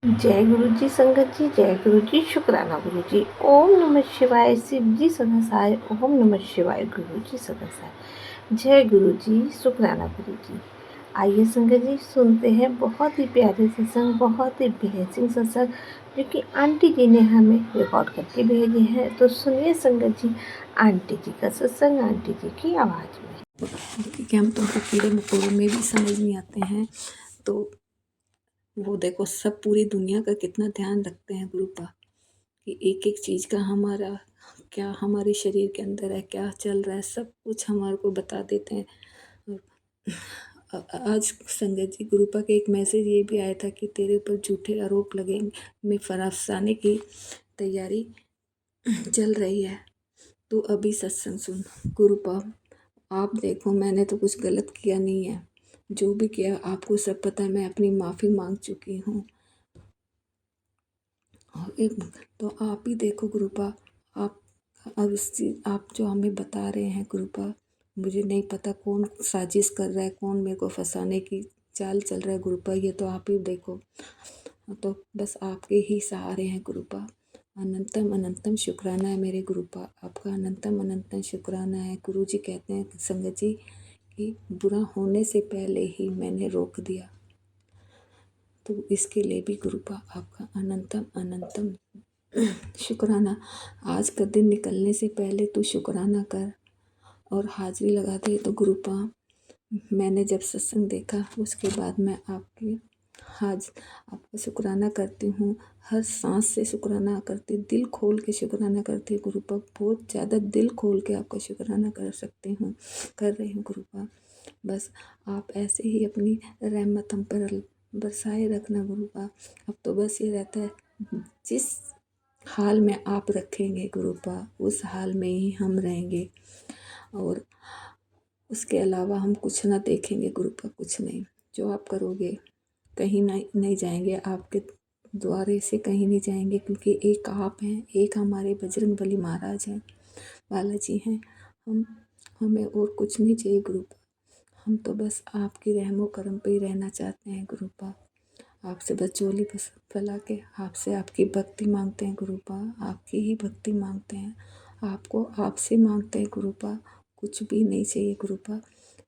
जय गुरु जी संगत जी, जय गुरु जी, शुक्राना गुरु जी। ओम नमः शिवाय, शिव जी सदासाय। ओम नमः शिवाय, गुरु जी सदासाय। जय गुरु जी, शुक्राना गुरु जी। आइए संगत जी सुनते हैं बहुत ही प्यारे सत्संग, बहुत ही ब्लेसिंग सत्संग जो कि आंटी जी ने हमें रिकॉर्ड करके भेजे हैं। तो सुनिए संगत जी आंटी जी का सत्संग, आंटी जी की आवाज़ में। कि हम तुमको कीड़े मकोड़ों में भी समझ नहीं आते हैं, तो वो देखो सब पूरी दुनिया का कितना ध्यान रखते हैं गुरुपा, कि एक एक चीज़ का हमारा क्या हमारे शरीर के अंदर है, क्या चल रहा है, सब कुछ हमारे को बता देते हैं। आज संगत जी गुरुपा के एक मैसेज ये भी आया था कि तेरे ऊपर झूठे आरोप लगेंगे में फराफसाने की तैयारी चल रही है। तो अभी सत्संग सुन गुरुपा, आप देखो मैंने तो कुछ गलत किया नहीं है, जो भी किया आपको सब पता है, मैं अपनी माफ़ी मांग चुकी हूँ। तो आप ही देखो गुरुपा, आप अब आप जो हमें बता रहे हैं गुरुपा, मुझे नहीं पता कौन साजिश कर रहा है, कौन मेरे को फंसाने की चाल चल रहा है गुरुपा, ये तो आप ही देखो। तो बस आपके ही सहारे हैं गुरुपा। अनंतम अनंतम शुक्राना है मेरे गुरुपा, आपका अनंतम अनंतम शुक्राना है। गुरु जी कहते हैं संगत जी कि बुरा होने से पहले ही मैंने रोक दिया, तो इसके लिए भी गुरुपा आपका अनंतम अनंतम शुक्राना। आज का दिन निकलने से पहले तू शुक्राना कर और हाजिरी लगा दे। तो गुरुपा मैंने जब सत्संग देखा उसके बाद मैं आपका शुक्राना करती हूँ, हर सांस से शुक्राना करती, दिल खोल के शुक्राना करती गुरुपा, बहुत ज़्यादा दिल खोल के आपका शुक्राना कर रही हूँ गुरुपा। बस आप ऐसे ही अपनी रहमत हम पर बरसाए रखना गुरुपा। अब तो बस ये रहता है जिस हाल में आप रखेंगे गुरुपा उस हाल में ही हम रहेंगे, और उसके अलावा हम कुछ ना देखेंगे गुरुपा, कुछ नहीं। जो आप करोगे कहीं नहीं जाएंगे, आपके द्वारे से कहीं नहीं जाएंगे, क्योंकि एक आप हैं, एक हमारे बजरंग बली महाराज हैं, बालाजी हैं। हमें और कुछ नहीं चाहिए गुरुपा, हम तो बस आपकी रहमो करम पे ही रहना चाहते हैं गुरुपा। आपसे बस झोली फैला के आपसे आपकी भक्ति मांगते हैं गुरुपा, आपकी ही भक्ति मांगते हैं, आपको आपसे मांगते हैं गुरुपा, कुछ भी नहीं चाहिए गुरुपा।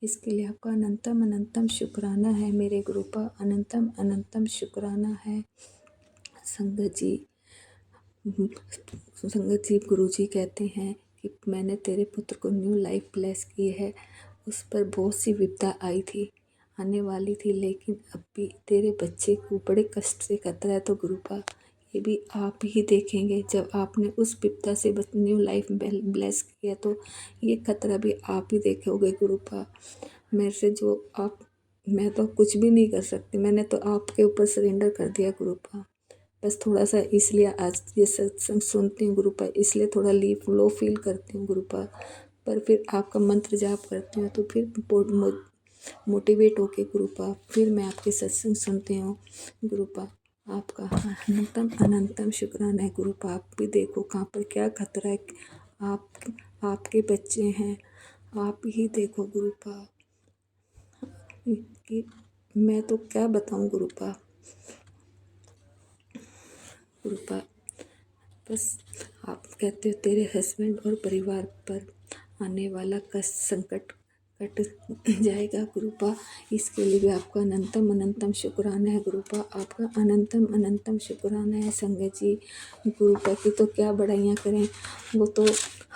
इसके लिए आपका अनंतम अनंतम शुक्राना है मेरे गुरुपा, अनंतम अनंतम शुक्राना है। संगत जी गुरु जी कहते हैं कि मैंने तेरे पुत्र को न्यू लाइफ ब्लेस की है, उस पर बहुत सी विपदा आई थी, आने वाली थी, लेकिन अब भी तेरे बच्चे को बड़े कष्ट से खतरा है। तो गुरुपा ये भी आप ही देखेंगे, जब आपने उस विपदा से न्यू लाइफ ब्लेस किया तो ये खतरा भी आप ही देखोगे गुरुपा। मेरे से जो आप, मैं तो कुछ भी नहीं कर सकती, मैंने तो आपके ऊपर सरेंडर कर दिया गुरुपा। बस थोड़ा सा इसलिए आज ये सत्संग सुनती हूँ गुरुपा, इसलिए थोड़ा लो फील करती हूँ गुरुपा, पर फिर आपका मंत्र जाप करती हूँ तो फिर मोटिवेट होके गुरुपा फिर मैं आपके सत्संग सुनती हूँ गुरुपा। आपका अनंतम अनंतम शुक्राना है गुरुपा। आप भी देखो कहाँ पर क्या खतरा है, आप आपके बच्चे हैं, आप ही देखो गुरुपा, कि मैं तो क्या बताऊँ गुरुपा। बस आप कहते हो तेरे हस्बैंड और परिवार पर आने वाला कष्ट संकट कट जाएगा गुरुपा, इसके लिए भी आपका अनंतम अनंतम शुक्राना है गुरुपा, आपका अनंतम अनंतम शुक्राना है। संगत जी गुरुपा की तो क्या बड़ाइयाँ करें, वो तो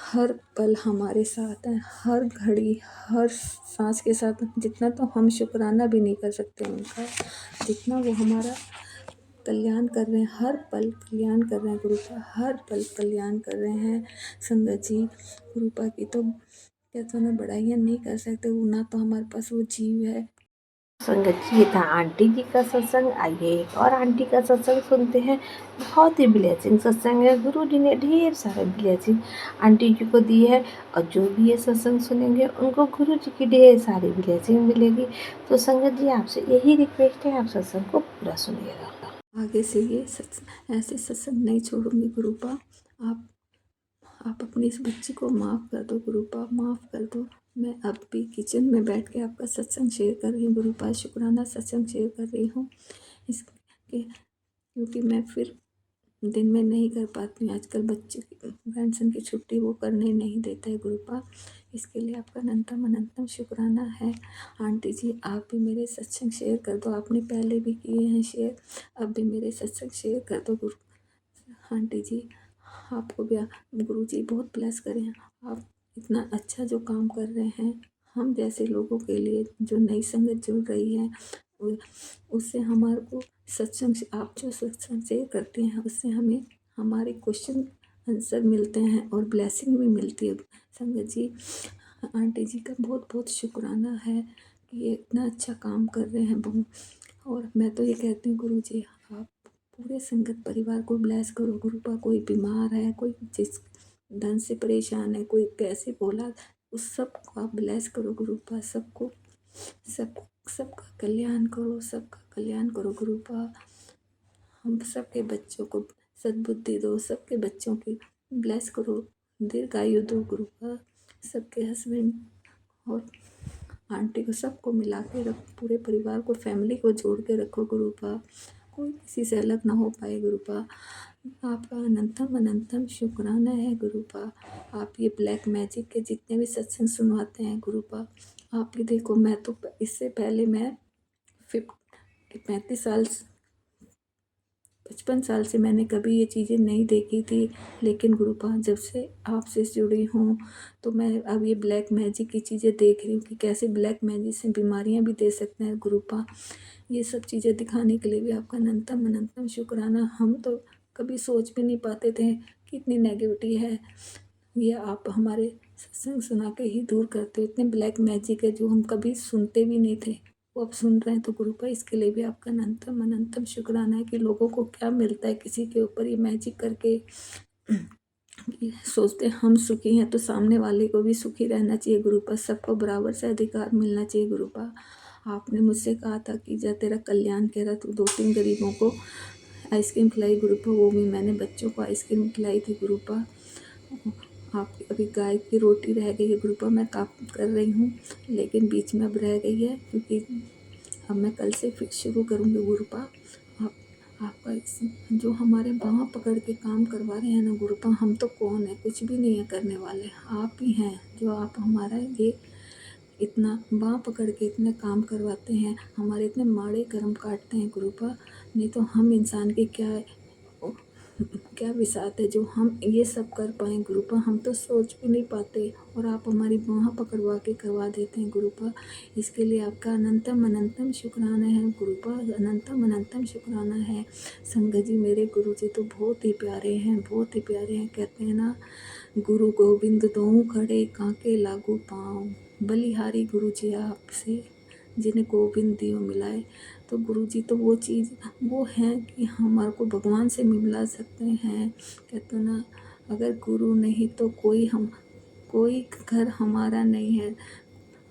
हर पल हमारे साथ हैं, हर घड़ी हर सांस के साथ, जितना तो हम शुक्राना भी नहीं कर सकते उनका, जितना वो हमारा कल्याण कर रहे हैं, हर पल कल्याण कर रहे हैं गुरुपा, हर पल कल्याण कर रहे हैं। संगत जी गुरुपा की तो क्या तो ना बड़ाइयाँ नहीं कर सकते, वो ना तो हमारे पास वो जीव है। संगत जी ये था आंटी जी का सत्संग। आइए एक और आंटी का सत्संग सुनते हैं, बहुत ही ब्लेसिंग सत्संग है। गुरु जी ने ढेर सारे ब्लेसिंग आंटी जी को दी है, और जो भी ये सत्संग सुनेंगे उनको गुरु जी की ढेर सारी ब्लेसिंग मिलेगी। तो संगत जी आपसे यही रिक्वेस्ट है, आप सत्संग को पूरा सुनिएगा। आगे से ये ऐसे सत्संग नहीं छोड़ूंगी गुरुपा। आप अपनी इस बच्ची को माफ़ कर दो गुरुपा, माफ़ कर दो। मैं अब भी किचन में बैठ के आपका सत्संग शेयर कर रही हूँ गुरुपा, शुक्राना सत्संग शेयर कर रही हूँ। इसके क्योंकि मैं फिर दिन में नहीं कर पाती हूँ। आजकल बच्चे की ग्रैंडसन की छुट्टी वो करने नहीं देता है गुरुपा। इसके लिए आपका अनंतम अनंतम शुक्राना है। आंटी जी आप भी मेरे सत्संग शेयर कर दो, आपने पहले भी किए हैं शेयर, अब भी मेरे सत्संग शेयर कर दो गुरु आंटी जी। आपको भी गुरु जी बहुत ब्लेस करें। आप इतना अच्छा जो काम कर रहे हैं हम जैसे लोगों के लिए, जो नई संगत जुड़ रही है उससे हमारे को सत्संग आप जो सत्संग शेयर करते हैं उससे हमें हमारे क्वेश्चन आंसर मिलते हैं और ब्लेसिंग भी मिलती है। संगत जी आंटी जी का बहुत बहुत शुक्राना है कि ये इतना अच्छा काम कर रहे हैं और मैं तो ये कहती हूँ गुरु जी आप पूरे संगत परिवार को ब्लेस करो गुरुपा। कोई बीमार है, कोई जिस धन से परेशान है, कोई कैसे बोला, उस सब को आप ब्लेस करो गुरुपा। सबको सबका कल्याण करो, सबका कल्याण करो गुरुपा। हम सबके बच्चों को सद्बुद्धि दो, सबके बच्चों की ब्लेस करो, दीर्घायु दो गुरुपा। सबके हस्बैंड और आंटी को सबको मिला के रख, पूरे परिवार को फैमिली को जोड़ के रखो गुरुपा। कोई किसी से अलग ना हो पाए गुरुपा। आपका अनंतम अनंतम शुक्राना है गुरुपा। आप ये ब्लैक मैजिक के जितने भी सत्संग सुनवाते हैं गुरुपा, आप ये देखो मैं तो इससे पहले मैं 35 साल 55 साल से मैंने कभी ये चीज़ें नहीं देखी थी, लेकिन गुरुपा जब से आपसे जुड़ी हूँ तो मैं अब ये ब्लैक मैजिक की चीज़ें देख रही हूँ कि कैसे ब्लैक मैजिक से बीमारियाँ भी दे सकते हैं गुरुपा। ये सब चीज़ें दिखाने के लिए भी आपका अनंतम अनंतम शुक्राना। हम तो कभी सोच भी नहीं पाते थे कि इतनी नेगेटिविटी है, ये आप हमारे सत्संग सुना के ही दूर करते हो। इतने ब्लैक मैजिक है जो हम कभी सुनते भी नहीं थे, वो अब सुन रहे हैं तो गुरुपा इसके लिए भी आपका अनंतम अनंतम शुक्राना है कि लोगों को क्या मिलता है किसी के ऊपर ये मैजिक करके। सोचते हम सुखी हैं तो सामने वाले को भी सुखी रहना चाहिए गुरुपा, सबको बराबर से अधिकार मिलना चाहिए गुरुपा। आपने मुझसे कहा था कि जब तेरा कल्याण कह रहा तो 2-3 गरीबों को आइसक्रीम खिलाई गुरुपा, वो भी मैंने बच्चों को आइसक्रीम खिलाई थी गुरुपा। आपकी अभी गाय की रोटी रह गई है गुरुपा, मैं काम कर रही हूँ लेकिन बीच में अब रह गई है क्योंकि अब मैं कल से फिर शुरू करूँगी गुरुपा। आपका जो हमारे बाँह पकड़ के काम करवा रहे हैं ना गुरुपा, हम तो कौन है, कुछ भी नहीं है करने वाले, आप ही हैं जो आप हमारा ये इतना बाँह पकड़ के इतने काम करवाते हैं, हमारे इतने माड़े कर्म काटते हैं गुरुपा। नहीं तो हम इंसान की क्या विसात है जो हम ये सब कर पाएँ गुरुपा, हम तो सोच भी नहीं पाते और आप हमारी बाँह पकड़वा के करवा देते हैं गुरुपा। इसके लिए आपका अनंतम अनंतम शुक्राना है गुरुपा, अनंतम अनंतम शुक्राना है। संगत जी मेरे गुरु जी तो बहुत ही प्यारे हैं, बहुत ही प्यारे हैं। कहते हैं ना गुरु गोविंद दोऊ खड़े कांके लागू पाँव, बलिहारी गुरु जी आपसे जिन्हें गोविंद दियो मिलाए। तो गुरु जी तो वो चीज़ वो हैं कि हमारे को भगवान से मिला सकते हैं। कहते ना अगर गुरु नहीं तो कोई घर हमारा नहीं है,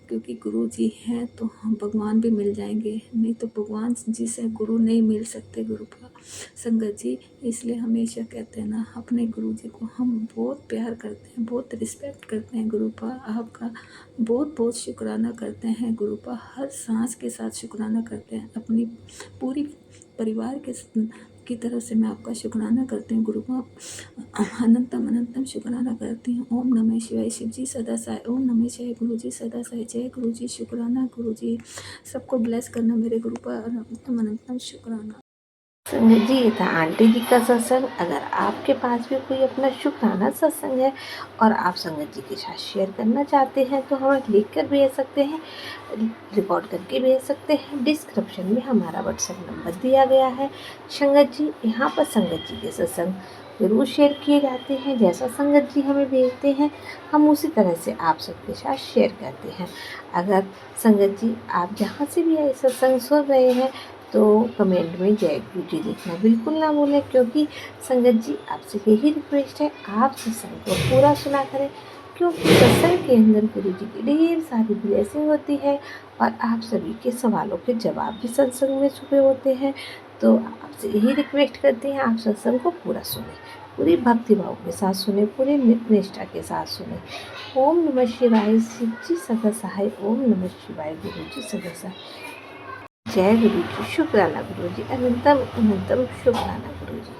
क्योंकि गुरु जी हैं तो हम भगवान भी मिल जाएंगे, नहीं तो भगवान जी से गुरु नहीं मिल सकते गुरुपा। संगत जी इसलिए हमेशा कहते हैं ना अपने गुरु जी को हम बहुत प्यार करते हैं, बहुत रिस्पेक्ट करते हैं गुरुपा। आपका बहुत बहुत शुक्राना करते हैं गुरुपा, हर सांस के साथ शुक्राना करते हैं। अपनी पूरी परिवार की तरफ से मैं आपका शुक्राना करती हूँ गुरुपा, अनंतम अनंतम शुक्राना करती हूँ। ओम नमः शिवाय। शिव जी सदा साय। ओम नमः शिवाय। गुरु जी सदा साय। जय गुरु जी। शुक्राना गुरु जी, सबको ब्लेस करना मेरे गुरुपा, अनंतम अनंतम शुक्राना। संगत जी ये था आंटी जी का सत्संग। अगर आपके पास भी कोई अपना शुक्राना सत्संग है और आप संगत जी के साथ शेयर करना चाहते हैं तो हमें लिख कर भेज सकते हैं, रिकॉर्ड करके भेज सकते हैं। डिस्क्रिप्शन में हमारा व्हाट्सएप नंबर दिया गया है। संगत जी यहाँ पर संगत जी के सत्संग ज़रूर शेयर किए जाते हैं, जैसा संगत जी हमें भेजते हैं हम उसी तरह से आप सबके साथ शेयर करते हैं। अगर संगत जी आप जहाँ से भी ये सत्संग सुन रहे हैं तो कमेंट में जय गुरु जी लिखना बिल्कुल ना भूलें, क्योंकि संगत जी आपसे यही रिक्वेस्ट है आप सत्संग को पूरा सुना करें, क्योंकि सत्संग के अंदर गुरु जी की ढेर सारी ब्लेसिंग होती है और आप सभी के सवालों के जवाब भी सत्संग में छुपे होते हैं। तो आपसे यही रिक्वेस्ट करते हैं आप सत्संग को पूरा सुने, पूरी भक्ति भाव के साथ सुने, पूरी निष्ठा के साथ सुने। ओम नमः शिवाय। शिव जी सदा सहाय। ओम नमः शिवाय। गुरु जी सदा सहाय। जय गुरु जी, शुक्राना गुरु जी, अनंतम अनंतम शुक्राना गुरु जी।